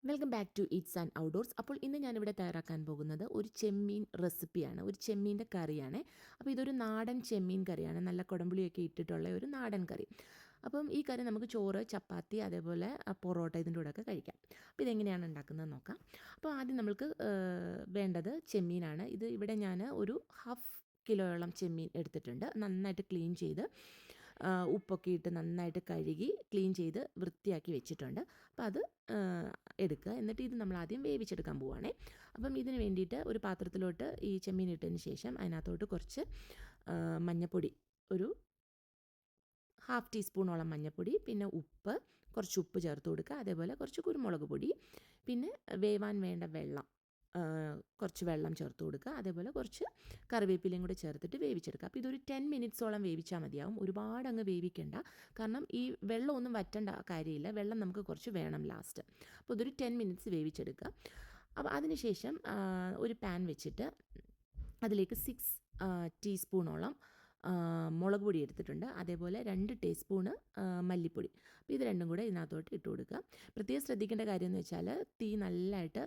Welcome back to eats and outdoors. അപ്പോൾ ഇന്ന് ഞാനിവിടെ തയ്യാറാക്കാൻ പോകുന്നത് ഒരു ചെമ്മീൻ റെസിപ്പിയാണ്. ഒരു ചെമ്മീൻ്റെ കറിയാണ്. അപ്പോൾ ഇതൊരു നാടൻ ചെമ്മീൻ കറിയാണ്. നല്ല കുടംപുളിയൊക്കെ ഇട്ടിട്ടുള്ള ഒരു നാടൻ കറി. അപ്പം ഈ കറി നമുക്ക് ചോറ്, ചപ്പാത്തി, അതേപോലെ പൊറോട്ട ഇതിൻ്റെ കൂടെയൊക്കെ കഴിക്കാം. അപ്പോൾ ഇതെങ്ങനെയാണ് ഉണ്ടാക്കുന്നത് നോക്കാം. അപ്പോൾ ആദ്യം നമ്മൾക്ക് വേണ്ടത് ചെമ്മീനാണ്. ഇത് ഇവിടെ ഞാൻ ഒരു ഹാഫ് കിലോയോളം ചെമ്മീൻ എടുത്തിട്ടുണ്ട്. നന്നായിട്ട് ക്ലീൻ ചെയ്ത് ഉപ്പൊക്കെ ഇട്ട് നന്നായിട്ട് കഴുകി ക്ലീൻ ചെയ്ത് വൃത്തിയാക്കി വെച്ചിട്ടുണ്ട്. അപ്പോൾ അത് എടുക്കുക. എന്നിട്ട് ഇത് നമ്മൾ ആദ്യം വേവിച്ചെടുക്കാൻ പോവുകയാണേ. അപ്പം ഇതിന് വേണ്ടിയിട്ട് ഒരു പാത്രത്തിലോട്ട് ഈ ചെമ്മീൻ ഇട്ടതിന് ശേഷം അതിനകത്തോട്ട് കുറച്ച് മഞ്ഞൾപ്പൊടി, ഒരു ഹാഫ് ടീസ്പൂണോളം മഞ്ഞൾപ്പൊടി, പിന്നെ കുറച്ച് ഉപ്പ് ചേർത്ത് കൊടുക്കുക. അതേപോലെ കുറച്ച് കുരുമുളക് പൊടി, പിന്നെ വേവാൻ വേണ്ട വെള്ളം, കുറച്ച് വെള്ളം ചേർത്ത് കൊടുക്കുക. അതേപോലെ കുറച്ച് കറിവേപ്പിലയും കൂടെ ചേർത്തിട്ട് വേവിച്ചെടുക്കുക. അപ്പോൾ ഇതൊരു 10 മിനിറ്റ്സോളം വേവിച്ചാൽ മതിയാവും. ഒരുപാട് അങ്ങ് വേവിക്കേണ്ട. കാരണം ഈ വെള്ളമൊന്നും വറ്റേണ്ട കാര്യമില്ല. വെള്ളം നമുക്ക് കുറച്ച് വേണം ലാസ്റ്റ്. അപ്പോൾ ഇതൊരു 10 മിനിറ്റ്സ് വേവിച്ചെടുക്കുക. അപ്പോൾ അതിനുശേഷം ഒരു പാൻ വെച്ചിട്ട് അതിലേക്ക് 6 ടീസ്പൂണോളം മുളക് പൊടി എടുത്തിട്ടുണ്ട്. അതേപോലെ 2 ടീസ്പൂണ് മല്ലിപ്പൊടി. അപ്പോൾ ഇത് രണ്ടും കൂടെ ഇതിനകത്തോട്ട് ഇട്ട് കൊടുക്കുക. പ്രത്യേകം ശ്രദ്ധിക്കേണ്ട കാര്യം എന്ന് വെച്ചാൽ തീ നല്ലതായിട്ട്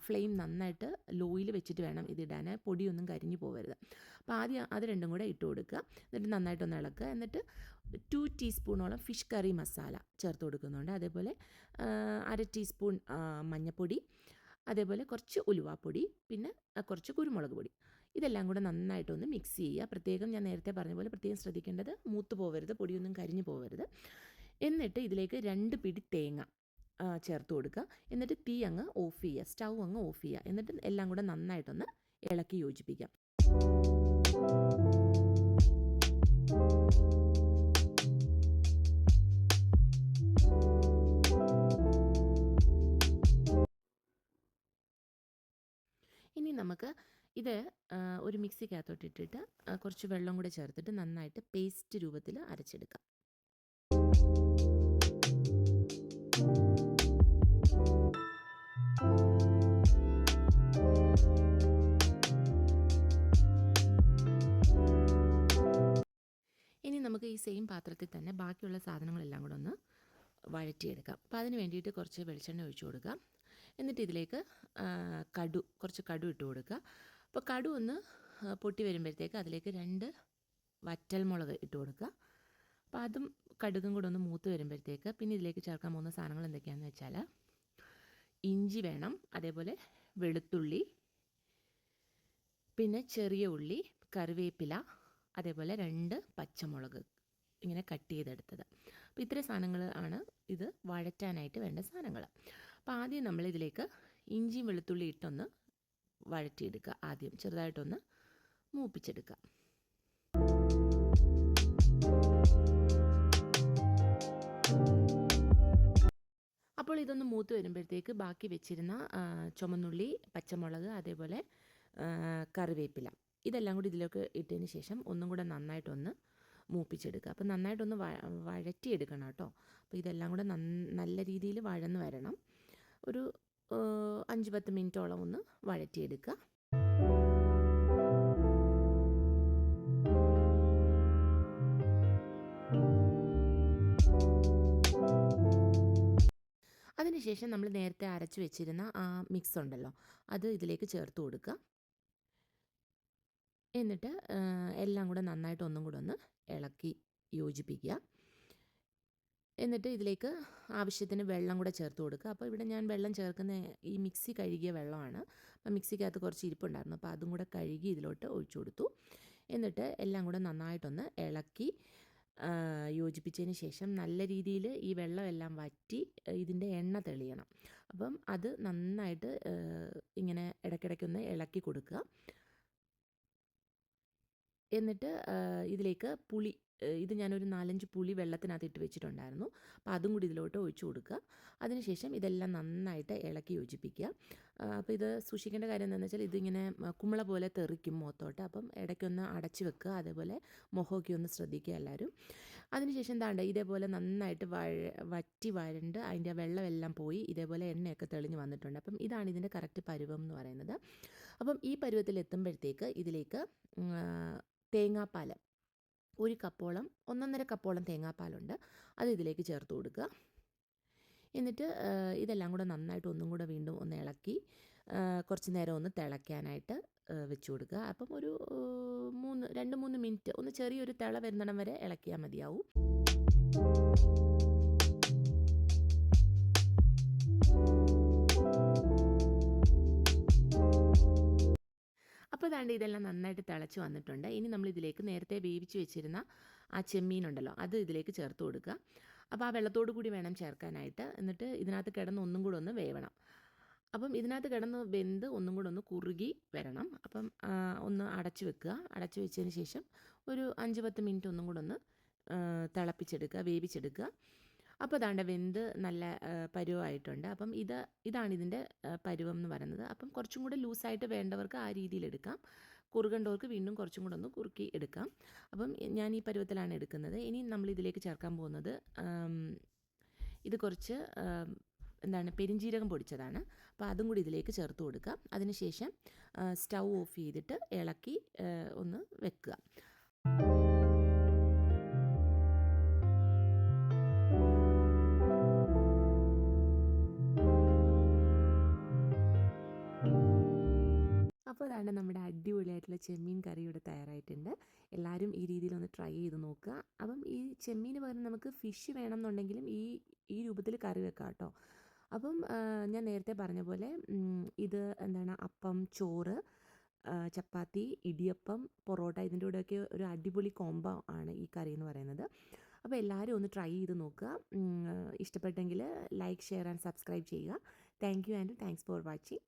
ഫ്ലെയിം നന്നായിട്ട് ലോയിൽ വെച്ചിട്ട് വേണം ഇതിടാൻ. പൊടിയൊന്നും കരിഞ്ഞു പോകരുത്. അപ്പോൾ ആദ്യം അത് രണ്ടും കൂടെ ഇട്ട് കൊടുക്കുക. എന്നിട്ട് നന്നായിട്ടൊന്ന് ഇളക്കുക. എന്നിട്ട് 2 ടീസ്പൂണോളം ഫിഷ് കറി മസാല ചേർത്ത് കൊടുക്കുന്നുണ്ട്. അതേപോലെ 1/2 ടീസ്പൂൺ മഞ്ഞൾപ്പൊടി, അതേപോലെ കുറച്ച് ഉലുവാപ്പൊടി, പിന്നെ കുറച്ച് കുരുമുളക് പൊടി. ഇതെല്ലാം കൂടെ നന്നായിട്ടൊന്ന് മിക്സ് ചെയ്യുക. പ്രത്യേകം ഞാൻ നേരത്തെ പറഞ്ഞ പോലെ പ്രത്യേകം ശ്രദ്ധിക്കേണ്ടത് മൂത്ത് പോകരുത്, പൊടിയൊന്നും കരിഞ്ഞു പോകരുത്. എന്നിട്ട് ഇതിലേക്ക് 2 പിടി തേങ്ങ ചേർത്ത് കൊടുക്കുക. എന്നിട്ട് തീ അങ്ങ് ഓഫ് ചെയ്യുക, സ്റ്റൗ അങ്ങ് ഓഫ് ചെയ്യുക. എന്നിട്ട് എല്ലാം കൂടെ നന്നായിട്ടൊന്ന് ഇളക്കി യോജിപ്പിക്കാം. ഇനി നമുക്ക് ഇത് ഒരു മിക്സിക്കകത്തോട്ട് ഇട്ടിട്ട് കുറച്ച് വെള്ളം കൂടെ ചേർത്തിട്ട് നന്നായിട്ട് പേസ്റ്റ് രൂപത്തിൽ അരച്ചെടുക്കാം. ഇനി നമുക്ക് ഈ സെയിം പാത്രത്തിൽ തന്നെ ബാക്കിയുള്ള സാധനങ്ങളെല്ലാം കൂടെ ഒന്ന് വഴറ്റിയെടുക്കാം. അപ്പോൾ അതിന് വേണ്ടിയിട്ട് കുറച്ച് വെളിച്ചെണ്ണ ഒഴിച്ചു കൊടുക്കാം. എന്നിട്ട് ഇതിലേക്ക് കുറച്ച് കടു ഇട്ട് കൊടുക്കുക. അപ്പോൾ കടു ഒന്ന് പൊട്ടി വരുമ്പോഴത്തേക്ക് അതിലേക്ക് 2 വറ്റൽമുളക് ഇട്ട് കൊടുക്കുക. അപ്പോൾ അതും കടുകും കൂടെ ഒന്ന് മൂത്ത് വരുമ്പോഴത്തേക്ക് പിന്നെ ഇതിലേക്ക് ചേർക്കാൻ പോകുന്ന സാധനങ്ങൾ എന്തൊക്കെയാണെന്ന് വെച്ചാൽ ഇഞ്ചി വേണം, അതേപോലെ വെളുത്തുള്ളി, പിന്നെ ചെറിയ ഉള്ളി, കറിവേപ്പില, അതേപോലെ 2 പച്ചമുളക് ഇങ്ങനെ കട്ട് ചെയ്തെടുത്തത്. അപ്പോൾ ഇത്രയും സാധനങ്ങൾ ആണ് ഇത് വഴറ്റാനായിട്ട് വേണ്ട സാധനങ്ങൾ. അപ്പോൾ ആദ്യം നമ്മളിതിലേക്ക് ഇഞ്ചിയും വെളുത്തുള്ളി ഇട്ടൊന്ന് വഴറ്റിയെടുക്കുക. ആദ്യം ചെറുതായിട്ടൊന്ന് മൂപ്പിച്ചെടുക്കുക. അപ്പോൾ ഇതൊന്ന് മൂത്ത് വരുമ്പോഴത്തേക്ക് ബാക്കി വെച്ചിരുന്ന ചുമന്നുള്ളി, പച്ചമുളക്, അതേപോലെ കറിവേപ്പില ഇതെല്ലാം കൂടി ഇതിലേക്ക് ഇട്ടതിന് ശേഷം ഒന്നും കൂടെ നന്നായിട്ടൊന്ന് മൂപ്പിച്ചെടുക്കുക. അപ്പോൾ നന്നായിട്ടൊന്ന് വഴറ്റിയെടുക്കണം കേട്ടോ. അപ്പോൾ ഇതെല്ലാം കൂടെ നല്ല രീതിയിൽ വഴന്ന് വരണം. ഒരു 5-10 മിനിറ്റോളം ഒന്ന് വഴറ്റിയെടുക്കുക. അതിനുശേഷം നമ്മൾ നേരത്തെ അരച്ച് വെച്ചിരുന്ന ആ മിക്സ് ഉണ്ടല്ലോ, അത് ഇതിലേക്ക് ചേർത്ത് കൊടുക്കുക. എന്നിട്ട് എല്ലാം കൂടെ നന്നായിട്ട് ഒന്നും കൂടെ ഒന്ന് ഇളക്കി യോജിപ്പിക്കുക. എന്നിട്ട് ഇതിലേക്ക് ആവശ്യത്തിന് വെള്ളം കൂടെ ചേർത്ത് കൊടുക്കുക. അപ്പോൾ ഇവിടെ ഞാൻ വെള്ളം ചേർക്കുന്ന ഈ മിക്സി കഴുകിയ വെള്ളമാണ്. അപ്പോൾ മിക്സിക്കകത്ത് കുറച്ച് ഇരിപ്പുണ്ടായിരുന്നു, അപ്പോൾ അതും കൂടെ കഴുകി ഇതിലോട്ട് ഒഴിച്ചു കൊടുത്തു. എന്നിട്ട് എല്ലാം കൂടെ നന്നായിട്ടൊന്ന് ഇളക്കി യോജിപ്പിച്ചതിന് ശേഷം നല്ല രീതിയിൽ ഈ വെള്ളമെല്ലാം വറ്റി ഇതിൻ്റെ എണ്ണ തെളിയണം. അപ്പം അത് നന്നായിട്ട് ഇങ്ങനെ ഇടയ്ക്കിടയ്ക്കൊന്ന് ഇളക്കി കൊടുക്കുക. എന്നിട്ട് ഇതിലേക്ക് പുളി, ഇത് ഞാനൊരു 4-5 പുളി വെള്ളത്തിനകത്ത് ഇട്ട് വെച്ചിട്ടുണ്ടായിരുന്നു. അപ്പോൾ അതും കൂടി ഇതിലോട്ട് ഒഴിച്ചു കൊടുക്കുക. അതിനുശേഷം ഇതെല്ലാം നന്നായിട്ട് ഇളക്കി യോജിപ്പിക്കുക. അപ്പോൾ ഇത് സൂക്ഷിക്കേണ്ട കാര്യം എന്താണെന്ന് വെച്ചാൽ ഇതിങ്ങനെ കുമ്പള പോലെ തെറിക്കും മുഖത്തോട്ട്. അപ്പം ഇടയ്ക്കൊന്ന് അടച്ച് വെക്കുക. അതേപോലെ മുഖമൊക്കെ ഒന്ന് ശ്രദ്ധിക്കുക എല്ലാവരും. അതിനുശേഷം എന്താണ്ട് ഇതേപോലെ നന്നായിട്ട് വറ്റി വരണ്ട് അതിൻ്റെ വെള്ളമെല്ലാം പോയി ഇതേപോലെ എണ്ണയൊക്കെ തെളിഞ്ഞ് വന്നിട്ടുണ്ട്. അപ്പം ഇതാണ് ഇതിൻ്റെ കറക്റ്റ് പരുവം എന്ന് പറയുന്നത്. അപ്പം ഈ പരുവത്തിൽ എത്തുമ്പോഴത്തേക്ക് ഇതിലേക്ക് തേങ്ങാപ്പാൽ 1 കപ്പോളം 1.5 കപ്പോളം തേങ്ങാപ്പാലുണ്ട്, അത് ഇതിലേക്ക് ചേർത്ത് കൊടുക്കുക. എന്നിട്ട് ഇതെല്ലാം കൂടെ നന്നായിട്ട് ഒന്നും കൂടെ വീണ്ടും ഒന്ന് ഇളക്കി കുറച്ച് നേരം ഒന്ന് തിളയ്ക്കാനായിട്ട് വെച്ച് കൊടുക്കുക. അപ്പം ഒരു 2-3 മിനിറ്റ് ഒന്ന് ചെറിയൊരു തിള വരുന്നിടം വരെ ഇളക്കിയാൽ മതിയാവും. അപ്പോൾ ദാണ്ട് ഇതെല്ലാം നന്നായിട്ട് തിളച്ച് വന്നിട്ടുണ്ട്. ഇനി നമ്മൾ ഇതിലേക്ക് നേരത്തെ വേവിച്ച് വെച്ചിരുന്ന ആ ചെമ്മീനുണ്ടല്ലോ അത് ഇതിലേക്ക് ചേർത്ത് കൊടുക്കുക. അപ്പോൾ ആ വെള്ളത്തോടു കൂടി വേണം ചേർക്കാനായിട്ട്. എന്നിട്ട് ഇതിനകത്ത് കിടന്ന് ഒന്നും കൂടെ ഒന്ന് വേവണം. അപ്പം ഇതിനകത്ത് കിടന്ന് വെന്ത് ഒന്നും കൂടെ ഒന്ന് കുറുകി വരണം. അപ്പം ഒന്ന് അടച്ചു വെക്കുക. അടച്ചു വെച്ചതിന് ശേഷം ഒരു 5-10 മിനിറ്റ് ഒന്നും കൂടെ ഒന്ന് തിളപ്പിച്ചെടുക്കുക, വേവിച്ചെടുക്കുക. അപ്പോൾ ദാണ്ട വെന്ത് നല്ല പരുവമായിട്ടുണ്ട്. അപ്പം ഇതാണ് ഇതിൻ്റെ പരുവം എന്ന് പറയുന്നത്. അപ്പം കുറച്ചും കൂടെ ലൂസായിട്ട് വേണ്ടവർക്ക് ആ രീതിയിൽ എടുക്കാം. കുറുകേണ്ടവർക്ക് വീണ്ടും കുറച്ചും കൂടെ ഒന്ന് കുറുക്കി എടുക്കാം. അപ്പം ഞാൻ ഈ പരുവത്തിലാണ് എടുക്കുന്നത്. ഇനി നമ്മൾ ഇതിലേക്ക് ചേർക്കാൻ പോകുന്നത് ഇത് കുറച്ച് പെരിഞ്ജീരകം പൊടിച്ചതാണ്. അപ്പോൾ അതും കൂടി ഇതിലേക്ക് ചേർത്ത് കൊടുക്കാം. അതിനുശേഷം സ്റ്റൗ ഓഫ് ചെയ്തിട്ട് ഇളക്കി ഒന്ന് വെക്കുക. അപ്പോൾ അതാണ് നമ്മുടെ അടിപൊളിയായിട്ടുള്ള ചെമ്മീൻ കറി ഇവിടെ തയ്യാറായിട്ടുണ്ട്. എല്ലാവരും ഈ രീതിയിലൊന്ന് ട്രൈ ചെയ്ത് നോക്കുക. അപ്പം ഈ ചെമ്മീന് പകരം നമുക്ക് ഫിഷ് വേണമെന്നുണ്ടെങ്കിലും ഈ രൂപത്തിൽ കറി വെക്കാം കേട്ടോ. അപ്പം ഞാൻ നേരത്തെ പറഞ്ഞ പോലെ ഇത് അപ്പം, ചോറ്, ചപ്പാത്തി, ഇടിയപ്പം, പൊറോട്ട ഇതിൻ്റെ കൂടെയൊക്കെ ഒരു അടിപൊളി കോംബോ ആണ് ഈ കറി എന്ന് പറയുന്നത്. അപ്പോൾ എല്ലാവരും ഒന്ന് ട്രൈ ചെയ്ത് നോക്കുക. ഇഷ്ടപ്പെട്ടെങ്കിൽ ലൈക്ക്, ഷെയർ ആൻഡ് സബ്സ്ക്രൈബ് ചെയ്യുക. Thank you and thanks for watching.